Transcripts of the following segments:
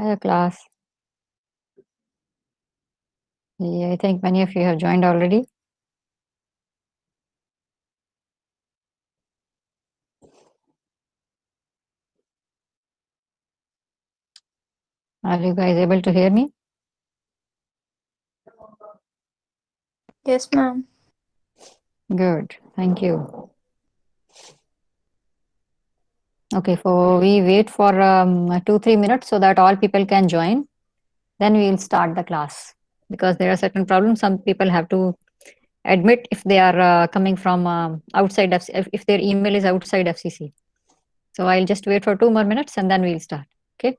Hello, class. I think many of you have joined already. Are you guys able to hear me? Yes, ma'am. Good. Thank you. Okay, we wait for 2-3 minutes so that all people can join. Then we will start the class because there are certain problems. Some people have to admit if they are coming from outside if their email is outside FCC. So I'll just wait for 2 more minutes and then we'll start. Okay.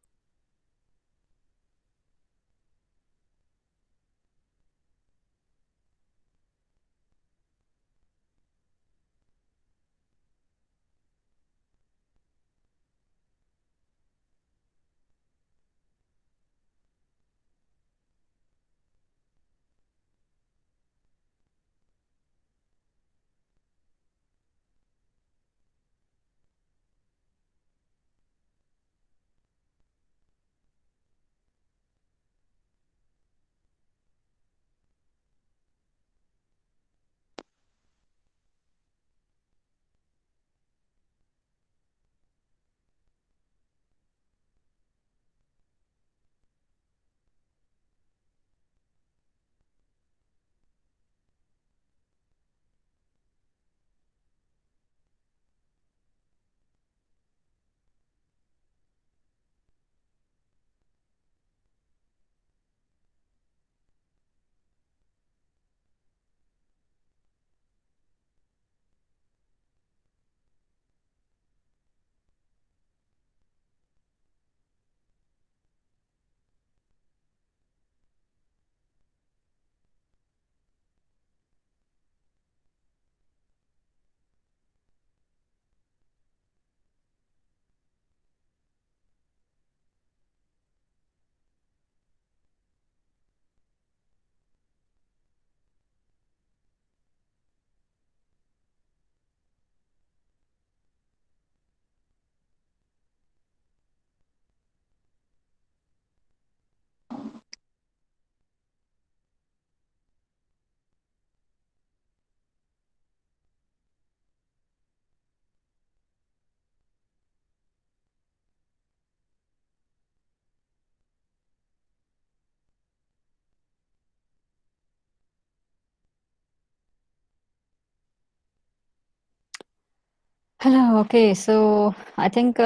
Hello. Okay. So I think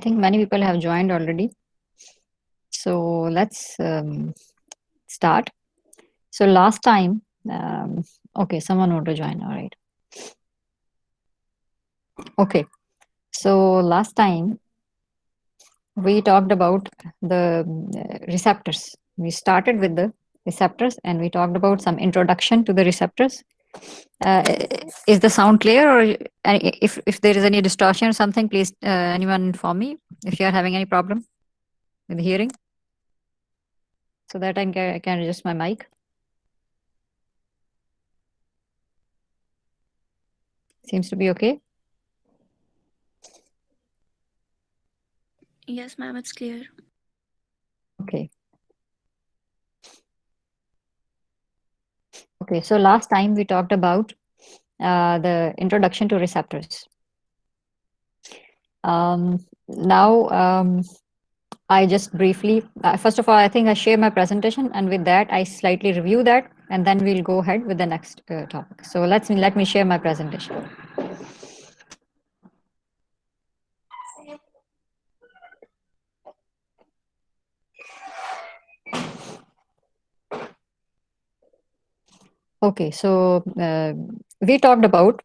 many people have joined already. So let's start. So last time, okay, someone want to join. All right. Okay. So last time we talked about the receptors. We started with the receptors and we talked about some introduction to the receptors. Uh, is the sound clear, or if there is any distortion or something, please anyone inform me if you are having any problem with hearing, so that I can adjust my mic. Seems to be okay. Yes, ma'am, it's clear. Okay. Okay. So last time we talked about the introduction to receptors. Now, I just briefly, first of all, I think I share my presentation, and with that, I slightly review that, and then we'll go ahead with the next topic. So let me share my presentation. Okay, so we talked about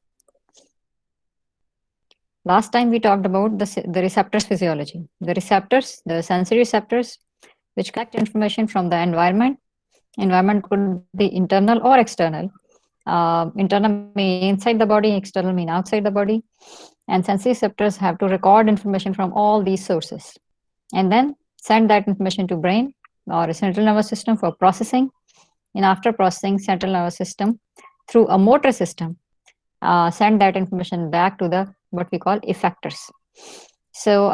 last time we talked about the receptors physiology. The receptors, the sensory receptors, which collect information from the environment. Environment could be internal or external. Internal mean inside the body, external mean outside the body. And sensory receptors have to record information from all these sources and then send that information to brain or central nervous system for processing. And after processing, central nervous system through a motor system send that information back to the what we call effectors. So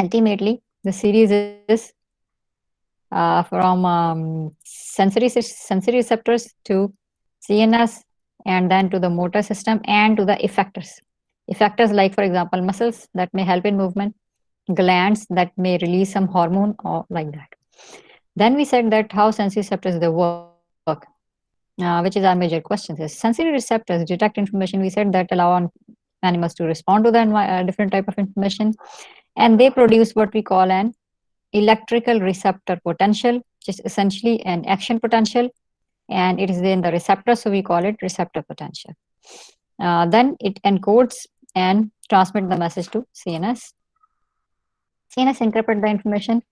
ultimately, The series is from sensory receptors to CNS, and then to the motor system and to the effectors. Effectors like, for example, muscles that may help in movement, glands that may release some hormone or like that. Then we said that how sensory receptors they work, which is our major question. Is sensory receptors detect information? We said that allow animals to respond to the different type of information, and they produce what we call an electrical receptor potential, which is essentially an action potential, and it is in the receptor, so we call it receptor potential. Then it encodes and transmit the message to CNS. CNS interpret the information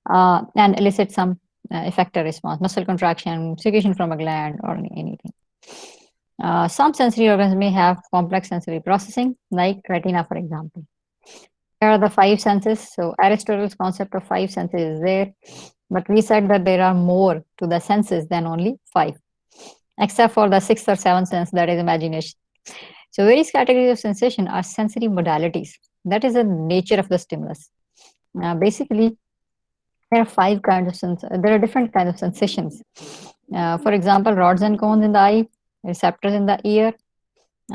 and elicit some effector response, muscle contraction, secretion from a gland, or anything. Some sensory organs may have complex sensory processing, like retina, for example. Here are the five senses. So Aristotle's concept of five senses is there, but we said that there are more to the senses than only five, except for the sixth or seventh sense, that is imagination. So various categories of sensation are sensory modalities. That is the nature of the stimulus. Basically, there are five kinds of there are different kinds of sensations. For example, rods and cones in the eye, receptors in the ear,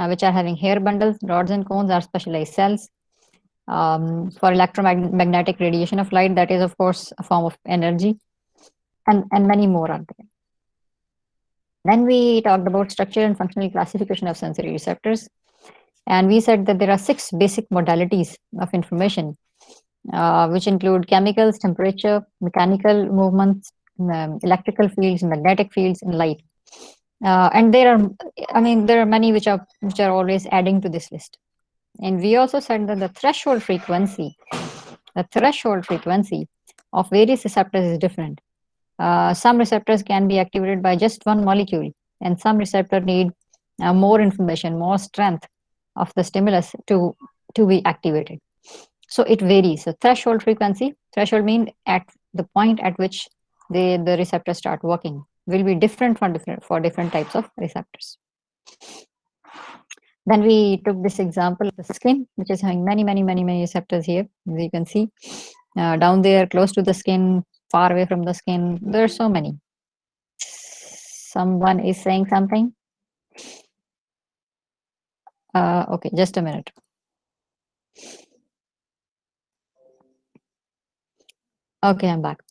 which are having hair bundles. Rods and cones are specialized cells. For electromagnetic radiation of light, that is, of course, a form of energy, and many more are there. Then we talked about structure and functional classification of sensory receptors. And we said that there are six basic modalities of information, which include chemicals, temperature, mechanical movements, electrical fields, magnetic fields, and light. And there are many which are always adding to this list. And we also said that the threshold frequency of various receptors is different. Some receptors can be activated by just one molecule, and some receptor need more information, more strength of the stimulus to be activated. So it varies. So threshold means at the point at which the receptors start working will be different for different types of receptors. Then we took this example of the skin, which is having many receptors here. As you can see, down there, close to the skin, far away from the skin, there are so many. Someone is saying something. Okay, just a minute. Okay, I'm back.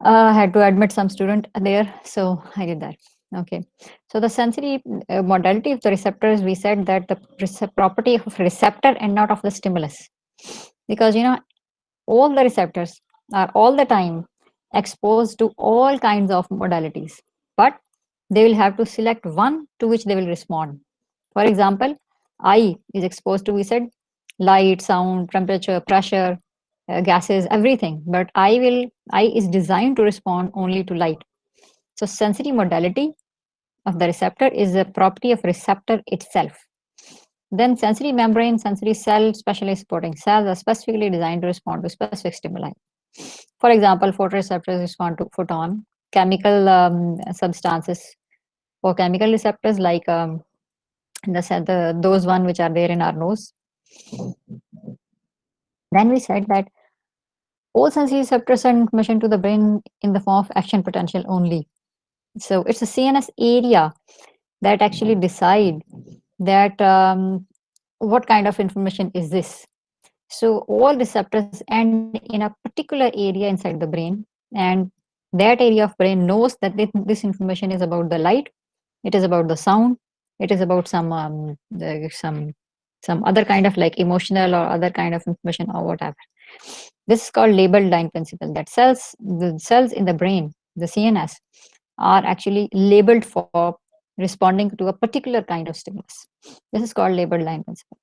I had to admit some student there, so I did that. Okay, so the sensory modality of the receptors, we said that the property of receptor and not of the stimulus, because all the receptors are all the time exposed to all kinds of modalities, but they will have to select one to which they will respond. For example, eye is exposed to, we said, light, sound, temperature, pressure, gases, everything, but eye is designed to respond only to light. So sensory modality of the receptor is a property of receptor itself. Then sensory membrane, sensory cell, specialized supporting cells are specifically designed to respond to specific stimuli. For example, photoreceptors respond to photon, chemical substances or chemical receptors like those one which are there in our nose. Then we said that all sensory receptors send information to the brain in the form of action potential only. So it's a CNS area that actually decide that what kind of information is this. So all receptors end in a particular area inside the brain, and that area of brain knows that this information is about the light, it is about the sound, it is about some other kind of like emotional or other kind of information or whatever. This is called labeled line principle. That the cells in the brain, the CNS, are actually labeled for responding to a particular kind of stimulus. This is called labeled line principle.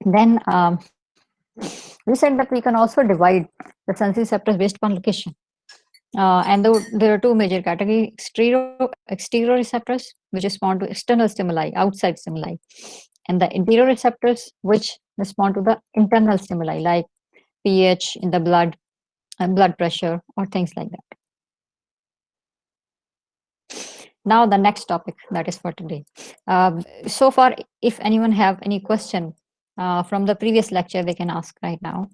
Then we said that we can also divide the sensory receptors based upon location. There are two major categories: exteroreceptors, which respond to external stimuli, outside stimuli, and the interoreceptors, which respond to the internal stimuli, like pH in the blood, and blood pressure, or things like that. Now, the next topic that is for today. So far, if anyone have any question from the previous lecture, they can ask right now.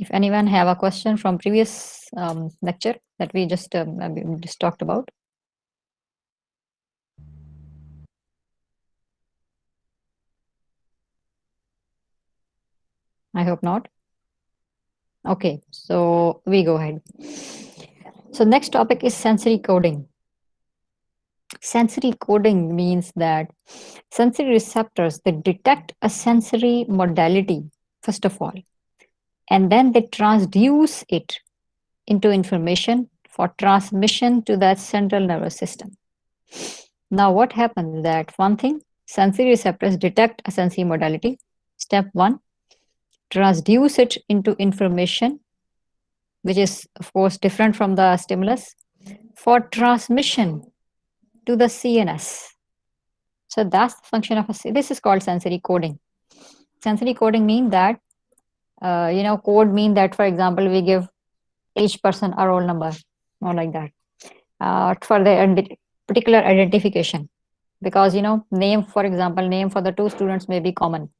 If anyone have a question from previous lecture that we just talked about. I hope not. Okay, so we go ahead. So next topic is sensory coding. Sensory coding means that sensory receptors, they detect a sensory modality first of all, and then they transduce it into information for transmission to that central nervous system. Now what happens that one thing, sensory receptors detect a sensory modality. Step one, transduce it into information, which is of course different from the stimulus, for transmission to the CNS. So that's the function of this is called sensory coding. Sensory coding mean that code mean that, for example, we give each person a roll number, or like that, for the particular identification. Because name, for example, name for the two students may be common,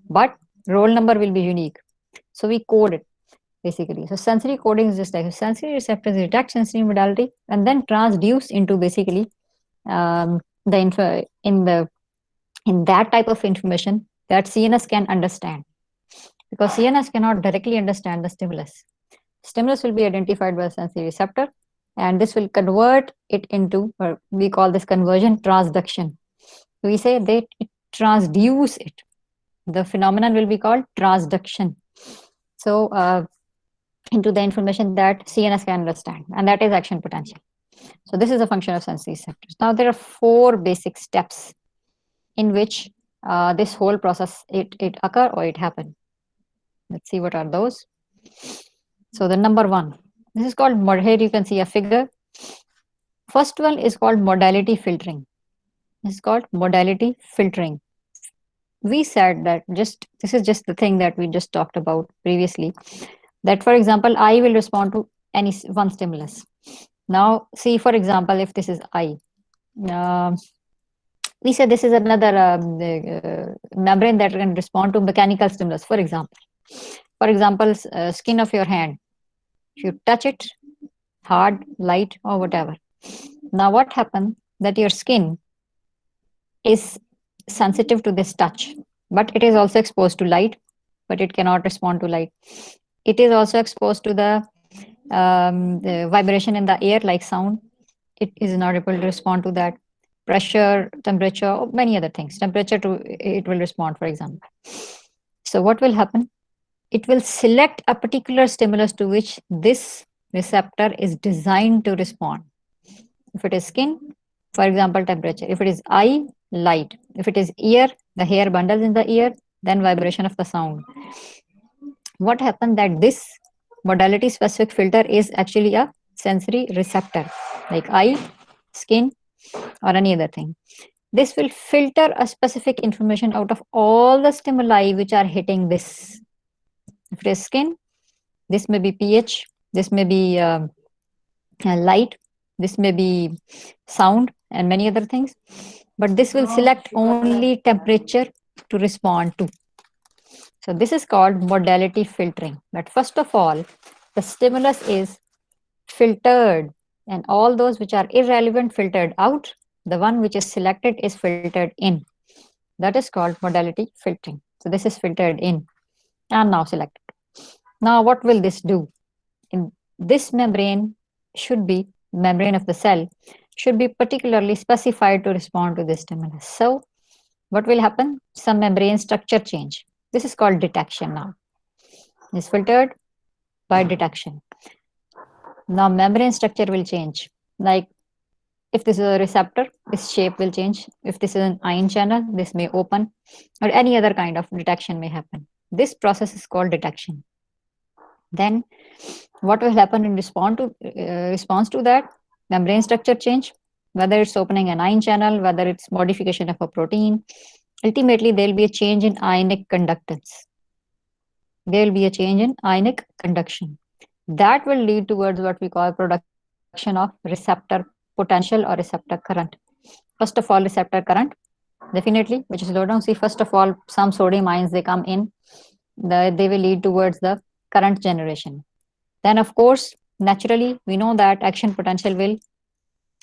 but roll number will be unique. So we code it basically. So sensory coding is just like sensory receptors detect sensory modality and then transduce into basically the info in that type of information that CNS can understand, because CNS cannot directly understand the stimulus. Stimulus will be identified by the sensory receptor, and this will convert it into, or we call this conversion transduction. We say that it transduce it. The phenomenon will be called transduction. So into the information that CNS can understand, and that is action potential. So this is a function of sensory receptors. Now there are four basic steps in which this whole process it occur or it happen. Let's see what are those. So the number one, this is called here you can see a figure. First one is called modality filtering. This is called modality filtering. We said that this is just the thing that we just talked about previously. That for example, I will respond to any one stimulus. Now, see for example, if this is I, uh, we say this is another membrane that can respond to mechanical stimulus. For example, skin of your hand. If you touch it, hard, light, or whatever. Now, what happens that your skin is sensitive to this touch, but it is also exposed to light, but it cannot respond to light. It is also exposed to the vibration in the air, like sound. It is not able to respond to that. Pressure, temperature, or many other things. Temperature to it will respond, for example. So what will happen? It will select a particular stimulus to which this receptor is designed to respond. If it is skin, for example, temperature. If it is eye, light. If it is ear, the hair bundles in the ear, then vibration of the sound. What happened that this modality specific filter is actually a sensory receptor, like eye, skin, or any other thing. This will filter a specific information out of all the stimuli which are hitting this. If it is skin, this may be pH, this may be light, this may be sound, and many other things. But this will select only temperature to respond to. So this is called modality filtering. But first of all, the stimulus is filtered, and all those which are irrelevant filtered out. The one which is selected is filtered in. That is called modality filtering. So this is filtered in and now selected. Now what will this do? In this membrane should be, membrane of the cell should be particularly specified to respond to this stimulus. So what will happen? Some membrane structure change. This is called detection now. It's filtered by detection. Now membrane structure will change. Like if this is a receptor, this shape will change. If this is an ion channel, this may open, or any other kind of detection may happen. This process is called detection. Then what will happen in response to that? Membrane structure change, whether it's opening an ion channel, whether it's modification of a protein. Ultimately, there will be a change in ionic conductance. There will be a change in ionic conduction. That will lead towards what we call production of receptor potential or receptor current. First of all, receptor current, definitely, which is low down. See, first of all, some sodium ions, they come in, they will lead towards the current generation. Then, of course, naturally, we know that action potential will,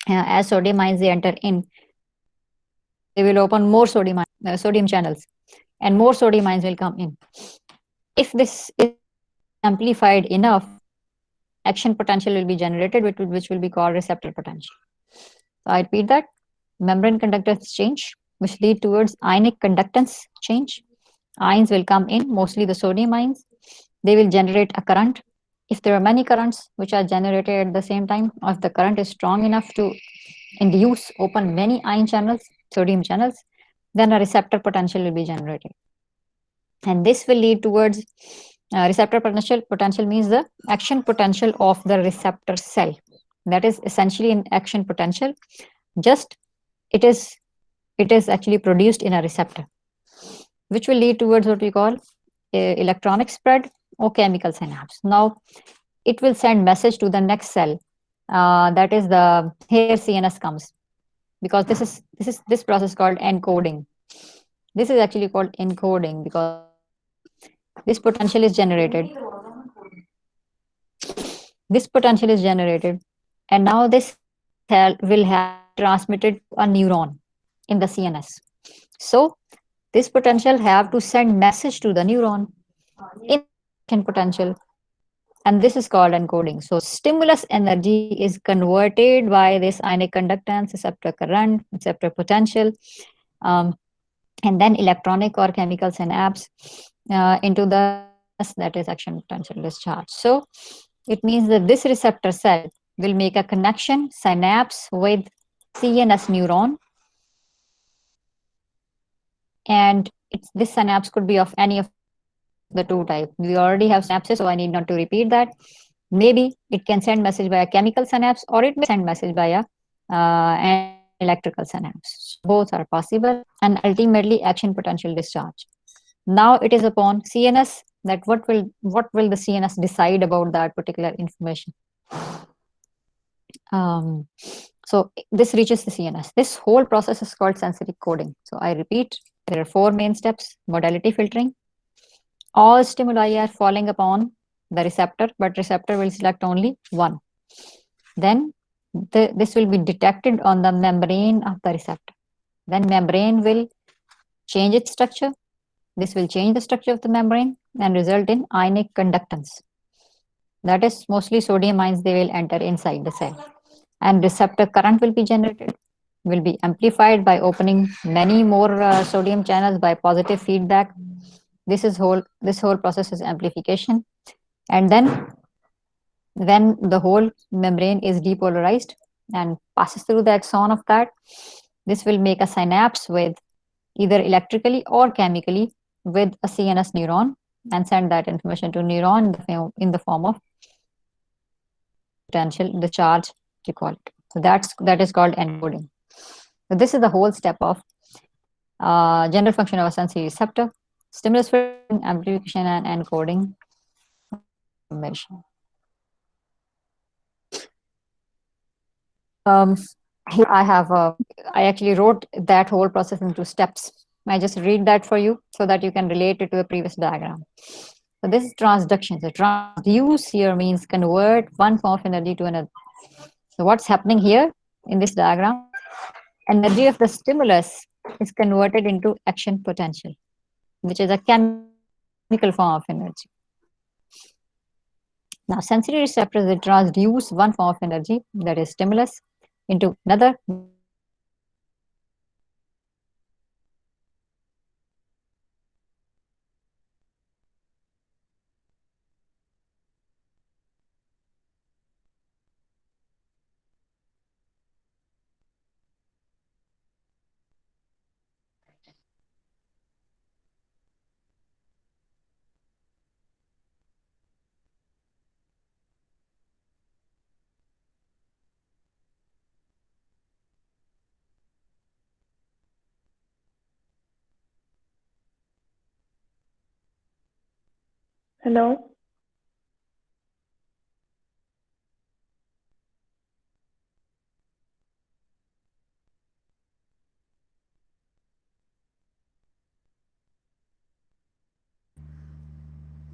as sodium ions they enter in, they will open more sodium channels, and more sodium ions will come in. If this is amplified enough, action potential will be generated, which will be called receptor potential. So I repeat that membrane conductance change, which lead towards ionic conductance change. Ions will come in, mostly the sodium ions. They will generate a current. If there are many currents which are generated at the same time, or if the current is strong enough to induce, open many ion channels, sodium channels, then a receptor potential will be generated. And this will lead towards receptor potential. Potential means the action potential of the receptor cell. That is essentially an action potential. Just it is actually produced in a receptor, which will lead towards what we call electronic spread or chemical synapse. Now, it will send message to the next cell. That is the here CNS comes, because this process called encoding. This is actually called encoding because this potential is generated. This potential is generated, and now this cell will have to be transmitted to a neuron in the CNS. So this potential have to send message to the neuron in the action potential, and this is called encoding. So stimulus energy is converted by this ionic conductance, receptor current, receptor potential, um, and then electronic or chemical synapse into the CNS, that is action potential discharge. So it means that this receptor cell will make a connection synapse with CNS neuron, and this synapse could be of any of the two types. We already have synapses, so I need not to repeat that. Maybe it can send message by a chemical synapse, or it may send message by an electrical synapse. So both are possible, and ultimately action potential discharge. Now it is upon CNS that what will the CNS decide about that particular information. Um, so this reaches the CNS. This whole process is called sensory coding. So I repeat, there are four main steps: modality filtering. All stimuli are falling upon the receptor, but receptor will select only one. Then this will be detected on the membrane of the receptor. Then membrane will change its structure. This will change the structure of the membrane and result in ionic conductance. That is mostly sodium ions, they will enter inside the cell. And receptor current will be generated, will be amplified by opening many more sodium channels by positive feedback. This whole process is amplification. And then when the whole membrane is depolarized and passes through the axon of that, this will make a synapse with either electrically or chemically with a CNS neuron and send that information to neuron in the form of potential, the charge you call it. So that is called encoding. So this is the whole step of general function of a sensory receptor: stimulus filtering, amplification, and encoding information. Here I have I actually wrote that whole process into steps. I just read that for you so that you can relate it to the previous diagram. So this is transduction. So transduce here means convert one form of energy to another. So what's happening here in this diagram? Energy of the stimulus is converted into action potential, which is a chemical form of energy. Now, sensory receptors, they transduce one form of energy, that is stimulus, into another, that is action potential. Now, Hello.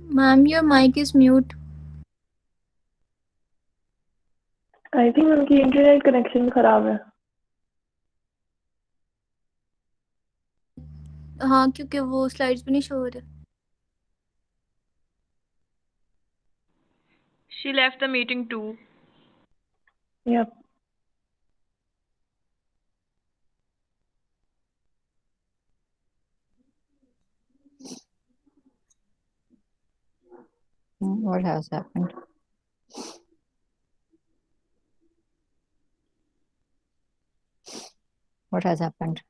Ma'am, your mic is mute. I think उनकी internet connection खराब है. हाँ, क्योंकि वो slides भी नहीं show हो रहे. She left the meeting too. Yep. What has happened? What has happened?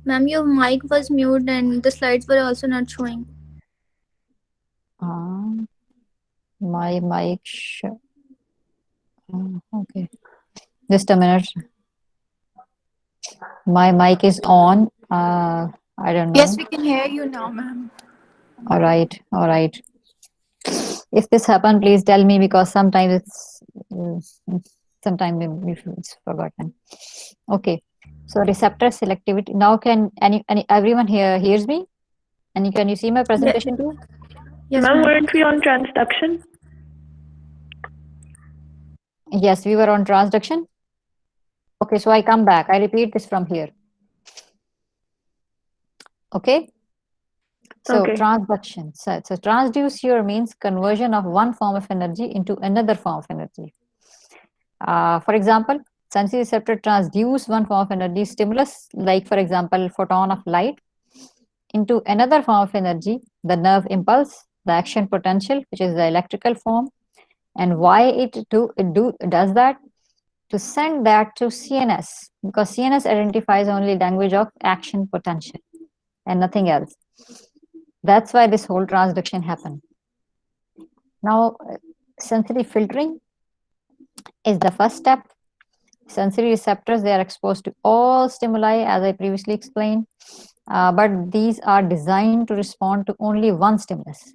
Ma'am, your mic was mute and the slides were also not showing. My mic. Okay. Just a minute. My mic is on. I don't know. Yes, we can hear you now, ma'am. All right. All right. If this happened, please tell me, because sometimes sometimes it's forgotten. Okay. So receptor selectivity. Now can everyone here hears me? And can you see my presentation too? Yes, Ma'am, ma'am. weren't we on transduction? Yes, we were on transduction. Okay, so I come back. I repeat this from here. Okay. So Okay. transduction. So transduce here means conversion of one form of energy into another form of energy. For example, sensory receptor transduce one form of energy stimulus, like for example, photon of light, into another form of energy, the nerve impulse, the action potential, which is the electrical form. And why it does that? To send that to CNS, because CNS identifies only language of action potential and nothing else. That's why this whole transduction happened. Now, sensory filtering is the first step. Sensory receptors, they are exposed to all stimuli, as I previously explained, but these are designed to respond to only one stimulus.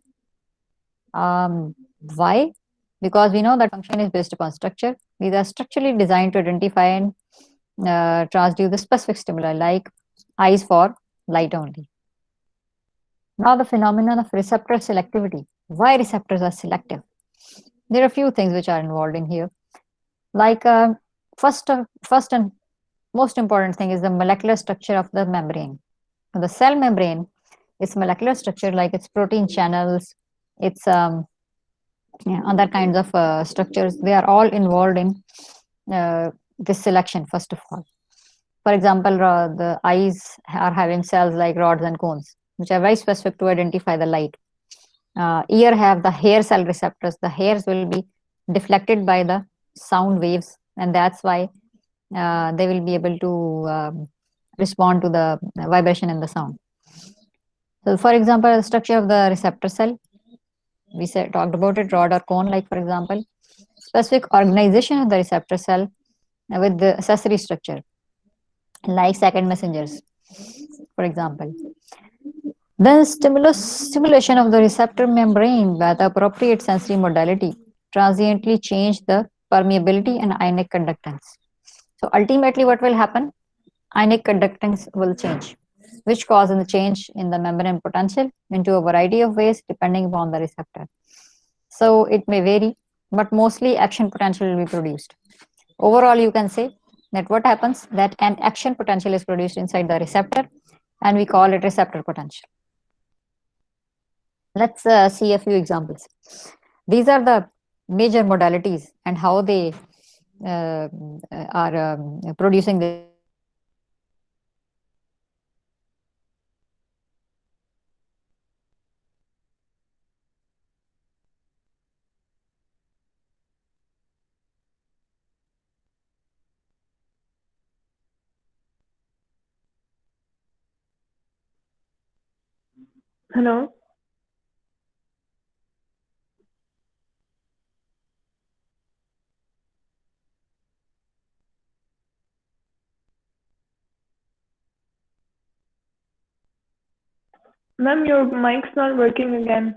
Why? Because we know that function is based upon structure. These are structurally designed to identify and transduce the specific stimuli, like eyes for light only. Now the phenomenon of receptor selectivity. Why receptors are selective? There are a few things which are involved in here. Like first and most important thing is the molecular structure of the membrane. The cell membrane, its molecular structure, like its protein channels, its other kinds of structures, they are all involved in this selection, first of all. For example, the eyes are having cells like rods and cones, which are very specific to identify the light. Ear have the hair cell receptors. The hairs will be deflected by the sound waves, and that's why they will be able to respond to the vibration and the sound. So, for example, the structure of the receptor cell, we talked about it, rod or cone, like for example, specific organization of the receptor cell with the accessory structure, like second messengers, for example. Then stimulation of the receptor membrane by the appropriate sensory modality transiently change the permeability and ionic conductance. So ultimately what will happen? Ionic conductance will change, which causes the change in the membrane potential into a variety of ways depending upon the receptor. So it may vary, but mostly action potential will be produced. Overall, you can say that what happens, that an action potential is produced inside the receptor, and we call it receptor potential. Let's see a few examples. These are the major modalities and how they are producing this. Hello. Ma'am, your mic's not working again.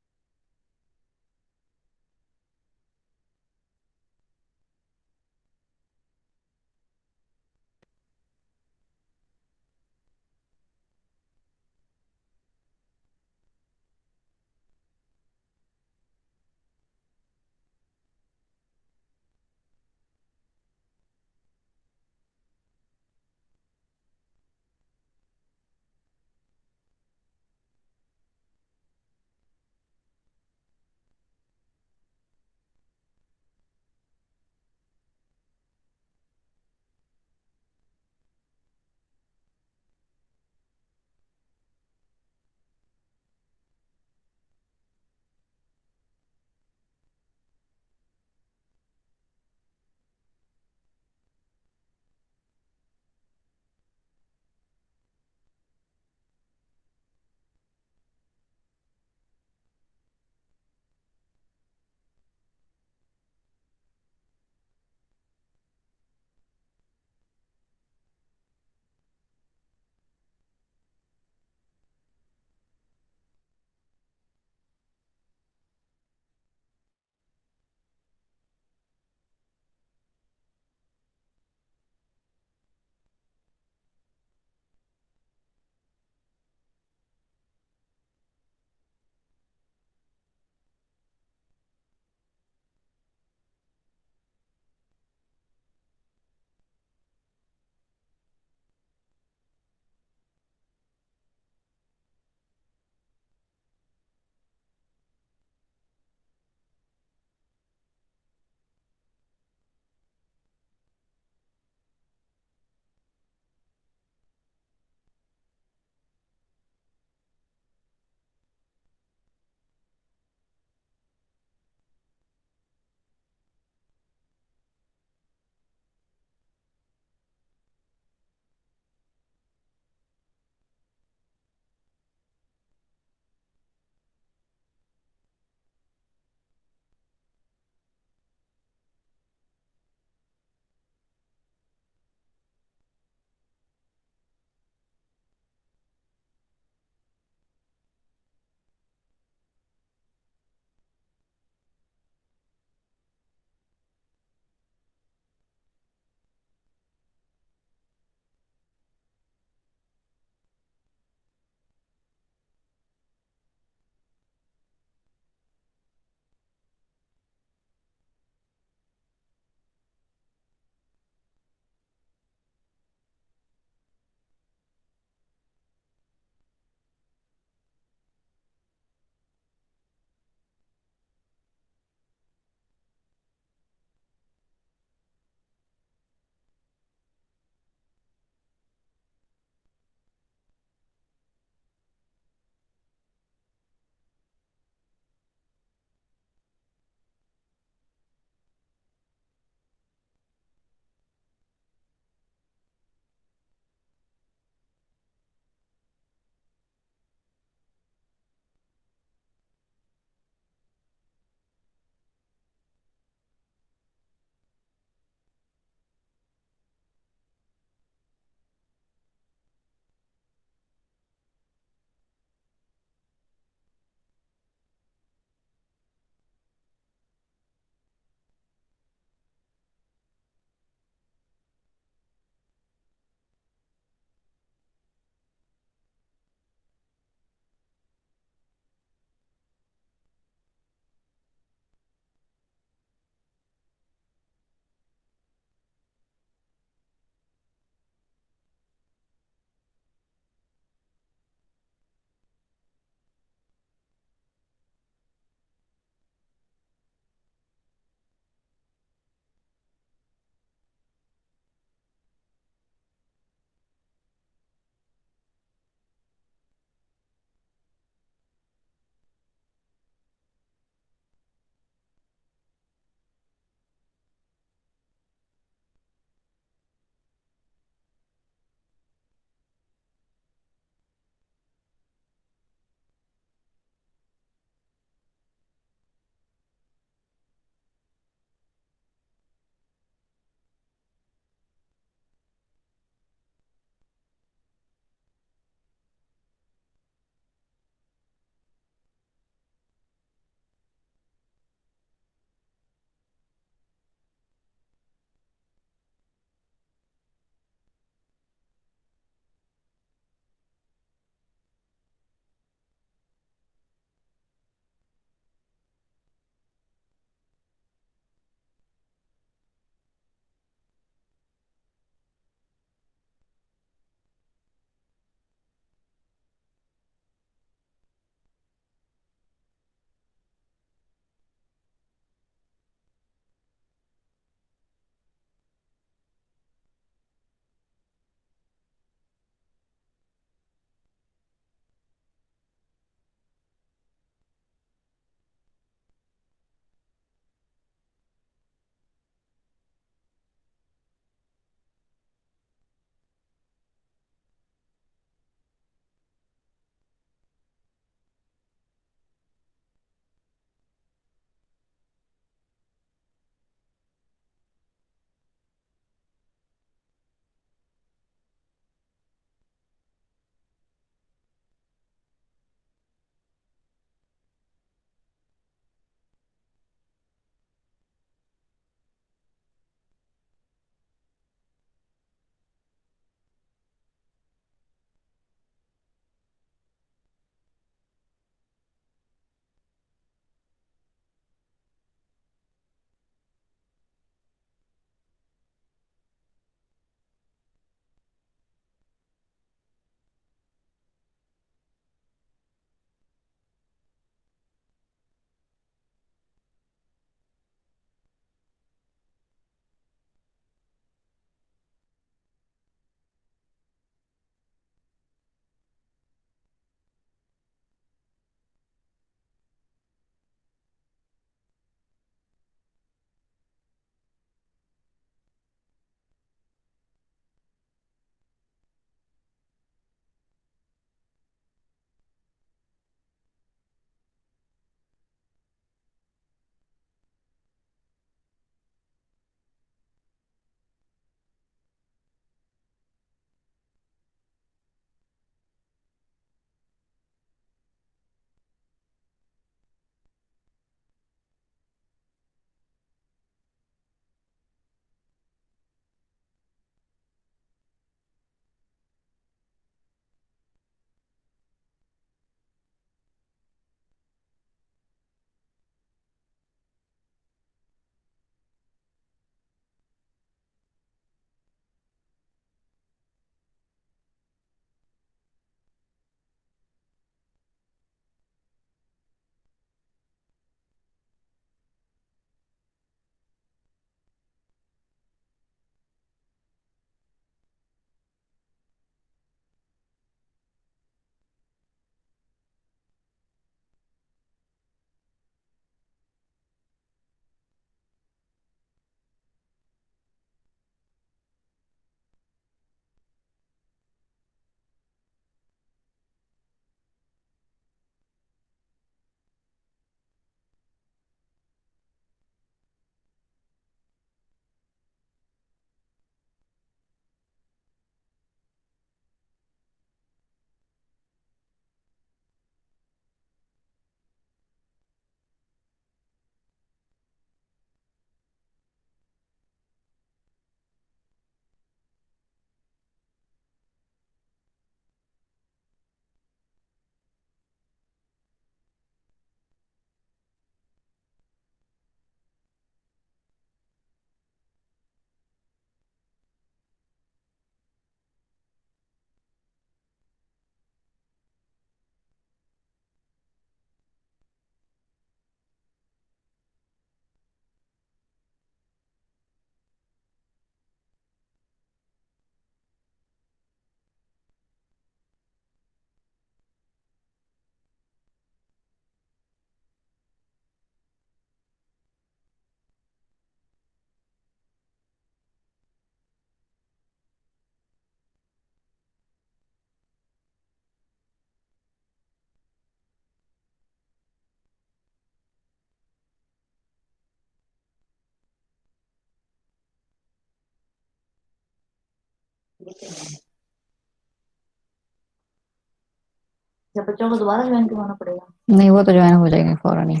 जब बच्चों को दोबारा join करवाना पड़ेगा। नहीं, वो तो join हो जाएंगे फौरन ही।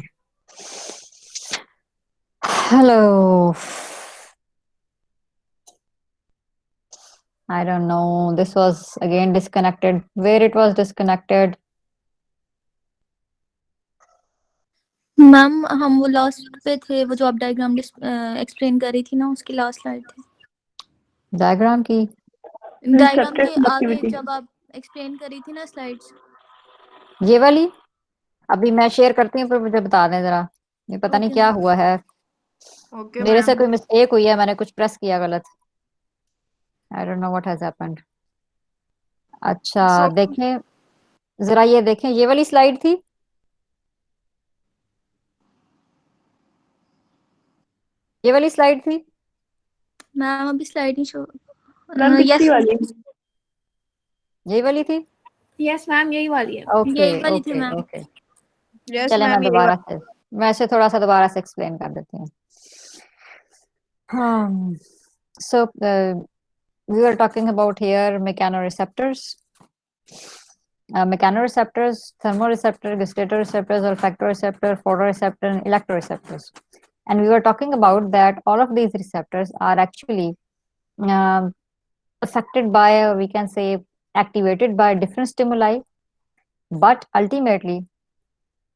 Hello. I don't know. This was again disconnected. Where it was disconnected? Ma'am हम वो लास्ट पे थे, वो जो आप डायग्राम एक्सप्लेन कर रही थी ना, उसकी लास्ट स्लाइड थी। डायग्राम की? डायग्राम के Structure आगे activity. जब आप एक्सप्लेन कर रही थी ना स्लाइड्स। ये वाली? अभी मैं शेयर करती हूँ, फिर मुझे बता दें जरा। ये पता नहीं Okay, क्या ma'am. हुआ है, Okay, मेरे से ma'am. कोई मिस्टेक हुई है, मैंने कुछ प्रेस किया गलत। I don't know what has happened. अच्छा, So- देखें जरा, ये देखें, ये वाली स्लाइड थी। ये वाली स्लाइड थी। मैम अभी स्लाइड ही शो। मैम पिछली वाली। यही वाली थी। यस मैम, यही वाली है। ओके यही वाली थी ओके मैम। ओके। Yes, चले मैं ma'am. दोबारा से, वैसे थोड़ा सा दोबारा से एक्सप्लेन कर देती हूँ। हाँ, so we were talking about here mechanoreceptors. Mechanoreceptors, thermoreceptor, gustatoreceptors, olfactoreceptor, photoreceptor, and electroreceptors. And we were talking about that all of these receptors are actually affected by, we can say, activated by different stimuli, but ultimately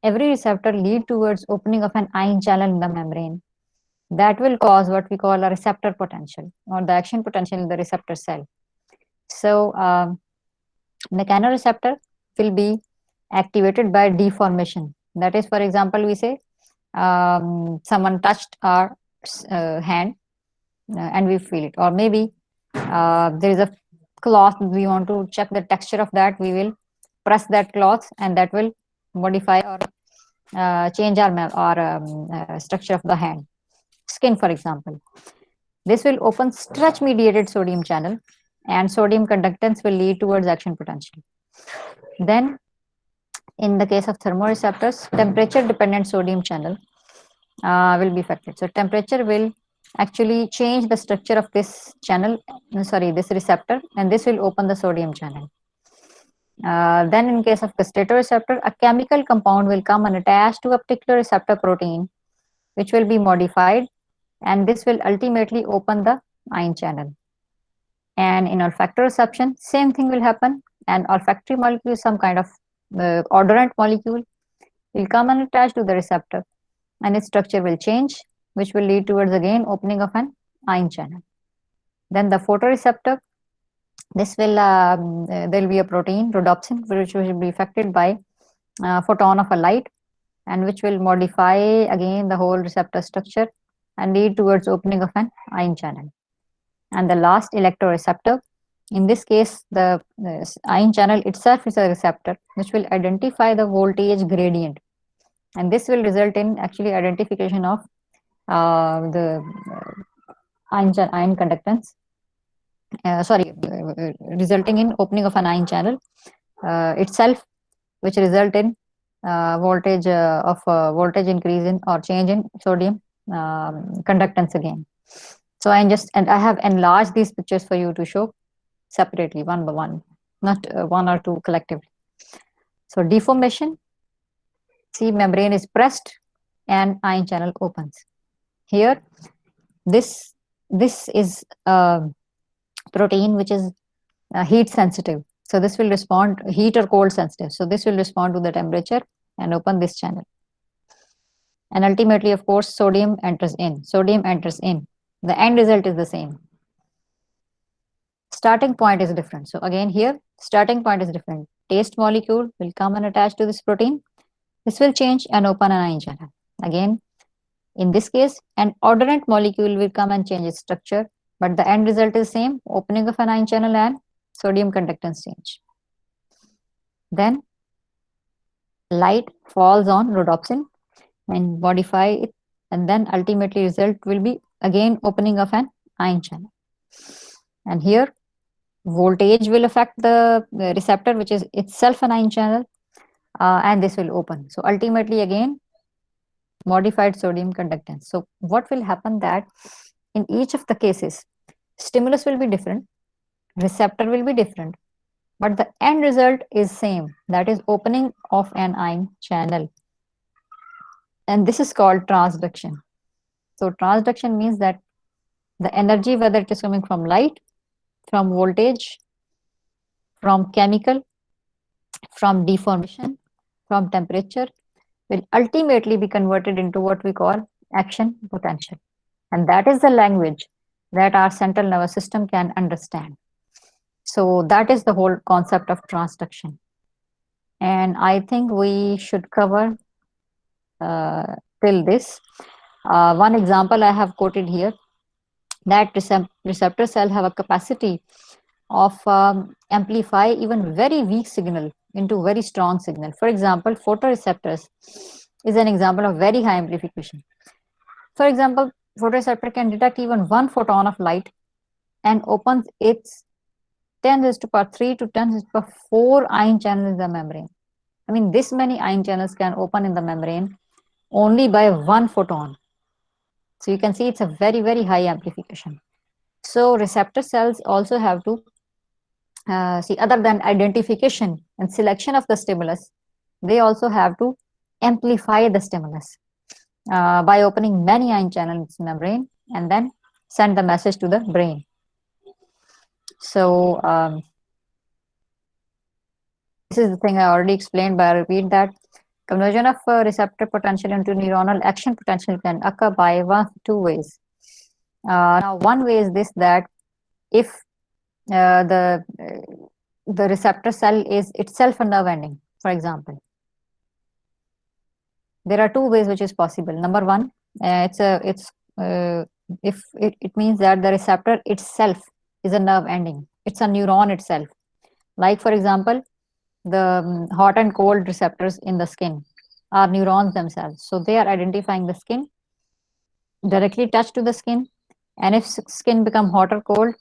every receptor lead towards opening of an ion channel in the membrane that will cause what we call a receptor potential or the action potential in the receptor cell. So mechanoreceptor will be activated by deformation. That is, for example, we say someone touched our hand and we feel it, or maybe there is a cloth, we want to check the texture of that, we will press that cloth and that will modify or change our structure of the hand. Skin, for example, this will open stretch mediated sodium channel and sodium conductance will lead towards action potential. Then in the case of thermoreceptors, temperature dependent sodium channel will be affected. So temperature will actually change the structure of this channel, this receptor, and this will open the sodium channel. Then in case of gustatoreceptor, a chemical compound will come and attach to a particular receptor protein, which will be modified, and this will ultimately open the ion channel. And in olfactoreception, same thing will happen. And olfactory molecule, some kind of odorant molecule, will come and attach to the receptor, and its structure will change, which will lead towards again opening of an ion channel. Then the photoreceptor, this will there will be a protein rhodopsin, which will be affected by photon of a light, and which will modify again the whole receptor structure and lead towards opening of an ion channel. And the last, electroreceptor, in this case the ion channel itself is a receptor which will identify the voltage gradient, and this will result in actually identification of the ion conductance, resulting in opening of an ion channel itself, which result in voltage voltage increase in or change in sodium conductance again. So I have enlarged these pictures for you to show separately, one by one, not one or two collectively. So deformation, see, membrane is pressed and ion channel opens. Here, this is a protein which is heat sensitive. So this will respond, heat or cold sensitive. So this will respond to the temperature and open this channel. And ultimately, of course, sodium enters in. Sodium enters in. The end result is the same. Starting point is different. So again here, starting point is different. Taste molecule will come and attach to this protein. This will change and open an ion channel. Again, in this case, an odorant molecule will come and change its structure, but the end result is same, opening of an ion channel and sodium conductance change. Then light falls on rhodopsin and modify it, and then ultimately result will be again opening of an ion channel. And here voltage will affect the receptor, which is itself an ion channel, and this will open. So ultimately again modified sodium conductance. So what will happen that in each of the cases, stimulus will be different, receptor will be different, but the end result is same, that is opening of an ion channel, and this is called transduction. So transduction means that the energy, whether it is coming from light, from voltage, from chemical, from deformation, from temperature, will ultimately be converted into what we call action potential. And that is the language that our central nervous system can understand. So that is the whole concept of transduction. And I think we should cover till this. One example I have quoted here, that receptor cell have a capacity of amplify even very weak signal into very strong signal. For example, photoreceptors is an example of very high amplification. For example, photoreceptor can detect even 1 photon of light and opens its 10⁻³ to 10⁻⁴ ion channels in the membrane. I mean, this many ion channels can open in the membrane only by 1 photon. So you can see it's a very, very high amplification. So receptor cells also have to see, other than identification and selection of the stimulus, they also have to amplify the stimulus by opening many ion channels in the brain and then send the message to the brain. So this is the thing I already explained, but I repeat that conversion of receptor potential into neuronal action potential can occur by two ways. Now, one way is this, that if the receptor cell is itself a nerve ending, for example. There are two ways which is possible. Number one, if it means that the receptor itself is a nerve ending. It's a neuron itself. Like, for example, the hot and cold receptors in the skin are neurons themselves. So they are identifying the skin, directly touch to the skin, and if skin become hot or cold,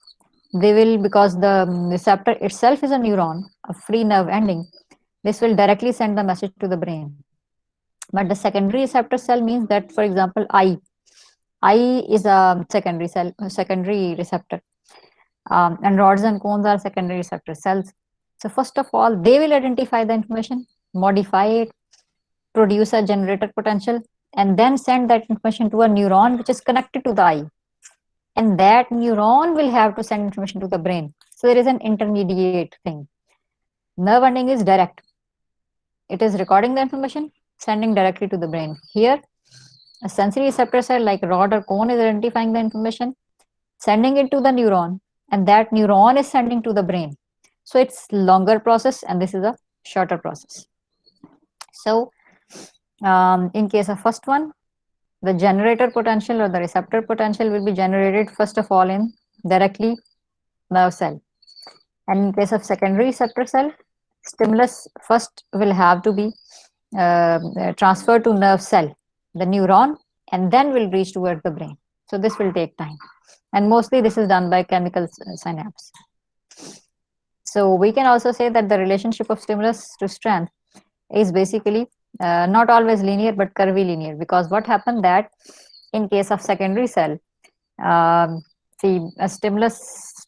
they will, because the receptor itself is a neuron, a free nerve ending, this will directly send the message to the brain. But the secondary receptor cell means that, for example, eye is a secondary receptor, and rods and cones are secondary receptor cells. So first of all, they will identify the information, modify it, produce a generator potential, and then send that information to a neuron which is connected to the eye. And that neuron will have to send information to the brain. So there is an intermediate thing. Nerve ending is direct. It is recording the information, sending directly to the brain. Here, a sensory receptor cell like rod or cone is identifying the information, sending it to the neuron, and that neuron is sending to the brain. So it's longer process, and this is a shorter process. So in case of first one, the generator potential or the receptor potential will be generated first of all in directly nerve cell. And in case of secondary receptor cell, stimulus first will have to be transferred to nerve cell, the neuron, and then will reach towards the brain. So this will take time. And mostly this is done by chemical synapse. So we can also say that the relationship of stimulus to strength is basically not always linear, but curvilinear, because what happened that in case of secondary cell, see, a stimulus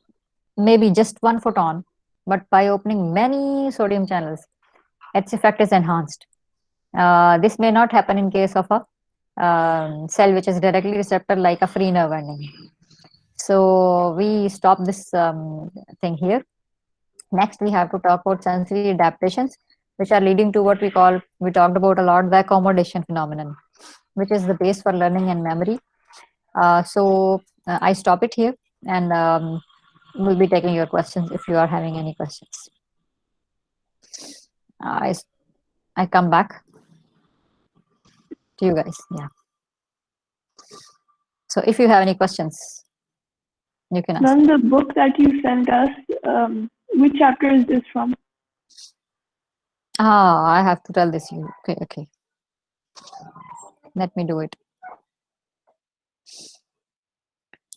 may be just 1 photon, but by opening many sodium channels, its effect is enhanced. This may not happen in case of a cell which is directly receptor like a free nerve ending. So we stop this thing here. Next, we have to talk about sensory adaptations, which are leading to what we talked about a lot, the accommodation phenomenon, which is the base for learning and memory. So I stop it here, and we'll be taking your questions if you are having any questions. I come back to you guys. Yeah. So if you have any questions, you can ask. Ma'am, the book that you sent us, which chapter is this from? I have to tell this you. Okay. Let me do it.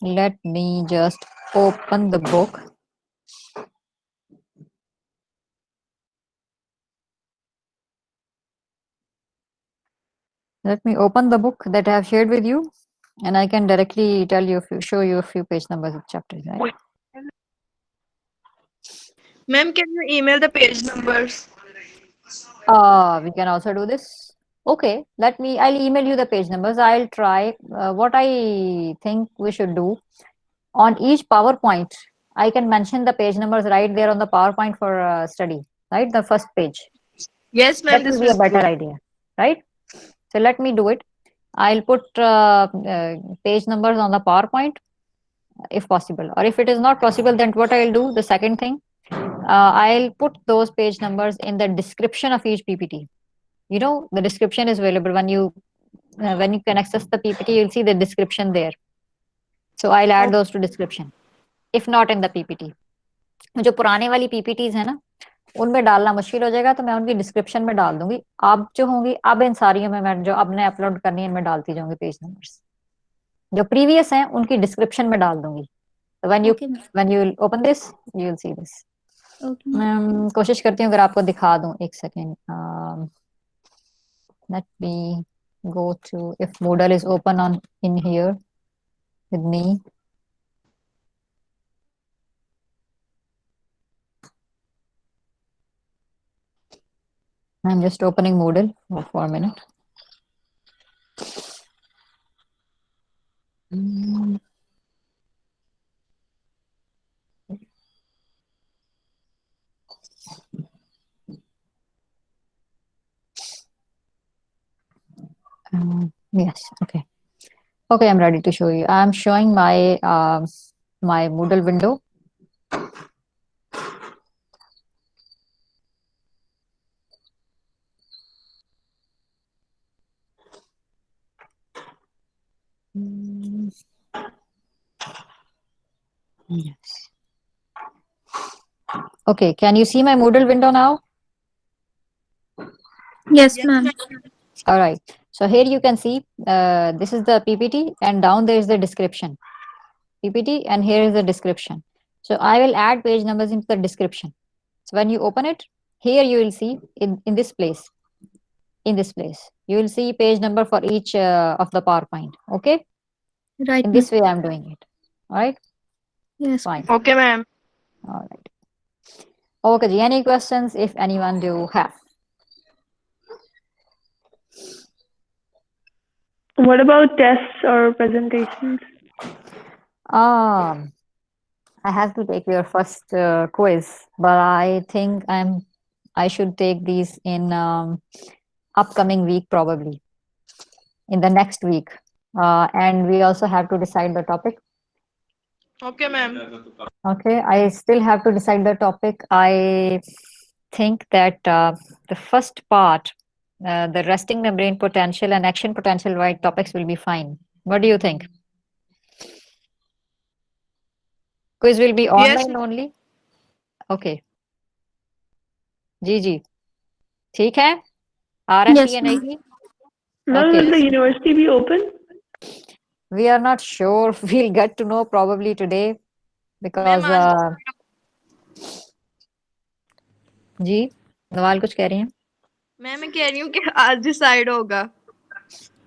Let me just open the book. Let me open the book that I have shared with you, and I can directly show you a few page numbers of chapters, right? Ma'am, can you email the page numbers? We can also do this. Okay, I'll email you the page numbers. I'll try. What I think we should do on each PowerPoint, I can mention the page numbers right there on the PowerPoint for study, right? The first page. Yes, ma'am, That this will be a was better good. idea, right? So let me do it. I'll put page numbers on the PowerPoint if possible. Or if it is not possible, then what I'll do, the second thing, I'll put those page numbers in the description of each PPT. You know, the description is available when you can access the PPT, you'll see the description there. So I'll add those to description, if not in the PPT. जो पुराने वाली PPTs है ना, उनमें डालना मुश्किल हो जाएगा, तो मैं उनकी डिस्क्रिप्शन में डाल दूंगी। अब जो होंगी, अब इन सारियों में मैं जो अब ने अपलोड करनी है, इनमें डालती जाऊंगी पेज नंबर्स। जो प्रीवियस हैं उनकी डिस्क्रिप्शन में डाल दूंगी। तो Okay, ma'am. when you will open this, you will see this. Okay, ma'am. मैं कोशिश करती हूँ अगर आपको दिखा दूं, एक second. let me go to, if Moodle is open on in here with me. I'm just opening Moodle for a minute. Yes, okay. Okay, I'm ready to show you. I'm showing my my Moodle window. Yes. Okay, can you see my Moodle window now? Yes, ma'am. All right. So here you can see this is the PPT, and down there is the description. PPT, and here is the description. So I will add page numbers into the description. So when you open it, here you will see in this place. In this place, you will see page number for each of the PowerPoint. Okay. Right, In ma'am. this way, I'm doing it. All right. Yes. Fine. Okay, ma'am. All right. Okay, Ji, any questions if anyone do have? What about tests or presentations? I have to take your first quiz, but I think I should take these in upcoming week, probably in the next week. And we also have to decide the topic. Okay, ma'am. Okay, I still have to decide the topic. I think that the first part, the resting membrane potential and action potential wide topics will be fine. What do you think? Quiz will be Yes, online ma'am. only? Okay. जी जी ठीक है RST Yes, है ma'am. नहीं Now Okay. will the university be open? We are not sure. We'll get to know probably today because Ma'am, जी नवाल कुछ कह रही हैं मैं कह रही हूँ कि आज डिसाइड होगा।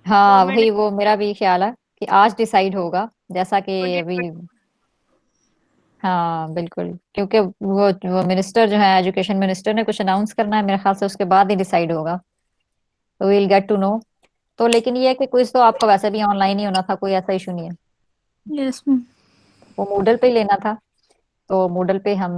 हाँ Government- वही वो मेरा भी ख्याल है कि आज डिसाइड होगा जैसा कि अभी हाँ बिल्कुल क्योंकि वो मिनिस्टर जो है एजुकेशन मिनिस्टर ने कुछ अनाउंस करना है मेरे ख्याल से उसके बाद ही डिसाइड होगा तो वील गेट टू नो तो लेकिन ये है कि क्विज तो आपको वैसे भी ऑनलाइन ही होना था कोई ऐसा इशू नहीं है Yes, ma'am. वो मूडल पे ही लेना था तो मूडल पे हम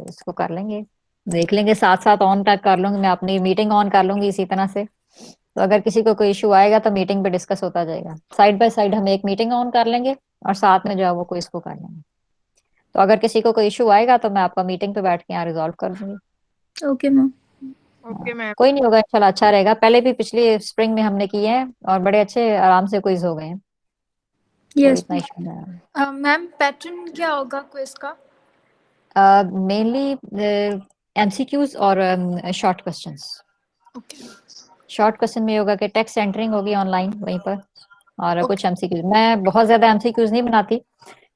इसको कर लेंगे देख लेंगे साथ साथ ऑन कर लूंगी मैं अपनी मीटिंग ऑन कर लूंगी इसी तरह से तो अगर किसी को कोई इशू आएगा तो मीटिंग पे डिस्कस होता जाएगा साइड बाय साइड हम एक मीटिंग ऑन कर लेंगे और साथ में जो है वो कोई इसको कर लेंगे तो अगर किसी को कोई इशू आएगा तो मैं आपका मीटिंग पे बैठ के यहाँ रिजॉल्व कर दूंगी Okay, ma'am. Okay, ma'am. कोई नहीं होगा इंशाल्लाह अच्छा रहेगा पहले भी पिछली स्प्रिंग में हमने किए हैं और बड़े अच्छे आराम से क्विज हो गए हैं कोई Yes, इतना ma'am. इशू नहीं है मैम पैटर्न क्या होगा क्विज का? मेनली एमसीक्यूज और short questions okay short question में होगा कि टेक्स्ट एंटरिंग होगी ऑनलाइन वहीं पर और Okay. कुछ एमसीक्यूज मैं बहुत ज्यादा एमसीक्यूज नहीं बनाती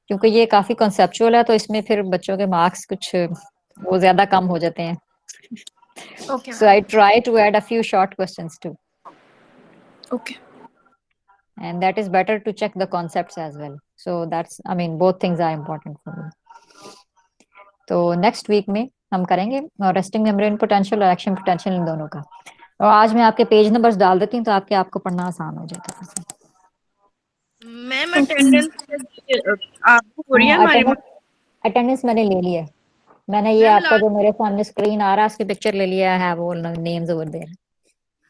क्योंकि ये काफी कॉन्सेप्चुअल है तो इसमें फिर बच्चों के मार्क्स कुछ वो ज्यादा कम हो जाते हैं okay so I try to add a few short questions too okay and that is better to check the concepts as well so that's I mean both things are important for me तो next week में हम करेंगे, और resting membrane potential और action potential in दोनों का। और आज मैं आपके पेज नंबर्स डाल देती हूँ तो आपको पढ़ना आसान हो जाता है। मैम अटेंडेंस आपको हो रही है हमारी? अटेंडेंस मैंने ले लिया है। मैंने ये मैम आपका जो मेरे सामने स्क्रीन आ रहा है उसकी पिक्चर ले लिया है, वो names over there.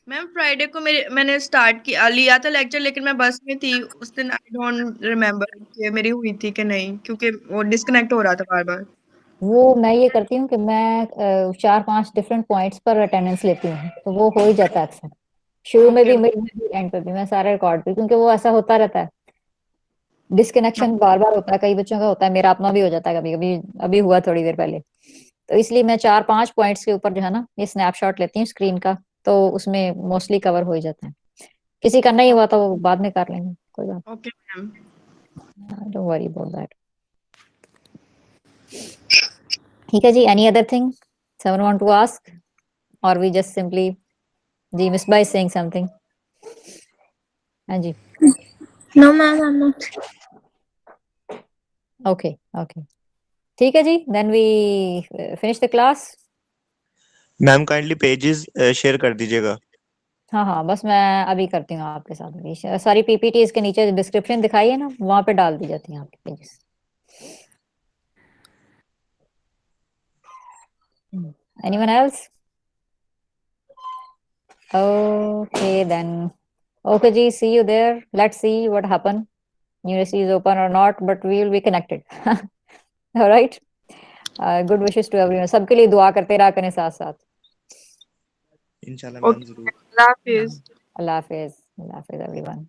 Ma'am Friday को मैंने स्टार्ट किया लिया था लेक्चर, लेकिन मैं बस में थी उस दिन। आई डोंट रिमेम्बर कि मेरी हुई थी कि नहीं, क्योंकि वो डिस्कनेक्ट हो रहा था बार बार। वो मैं ये करती हूँ कि मैं 4-5 डिफरेंट पॉइंट्स पर अटेंडेंस लेती हूँ, तो वो हो ही जाता है अक्सर, शुरू में भी, मिड में भी, एंड पे भी। मैं सारे रिकॉर्ड पे, क्योंकि वो ऐसा होता रहता है, डिस्कनेक्शन बार बार होता है, कई बच्चों का होता है, मेरा अपना भी हो जाता है कभी कभी, अभी हुआ थोड़ी देर पहले। तो इसलिए मैं 4-5 पॉइंट्स के ऊपर जो है ना ये स्नैपशॉट लेती हूँ स्क्रीन का, तो उसमें मोस्टली कवर हो ही जाता है। किसी का नहीं हुआ तो वो बाद में कर लेंगे, कोई बात ओके मैम। नहीं, डोंट वरी अबाउट दैट। ठीक है जी, any other thing someone want to ask, or we just simply miss by saying something? हाँ जी, No, ma'am, I'm not. okay, okay, ठीक है जी, then we finish the class. Ma'am kindly pages share कर दीजिएगा। हाँ हाँ, बस मैं अभी करती हूँ आपके साथ अभी। सारी पीपीटी इसके नीचे डिस्क्रिप्शन दिखाई है ना, वहां पे डाल दी जाती है आपके pages. Anyone else? Okay then. Okay जी, see you there. Let's see what happen. University is open or not, but we will be connected. All right. Good wishes to everyone. सबके लिए दुआ करते रहा करें साथ साथ। इंशाल्लाह मैम ओके, जरूर। अल्लाह हाफिज। अल्लाह हाफिज, अल्लाह हाफिज everyone.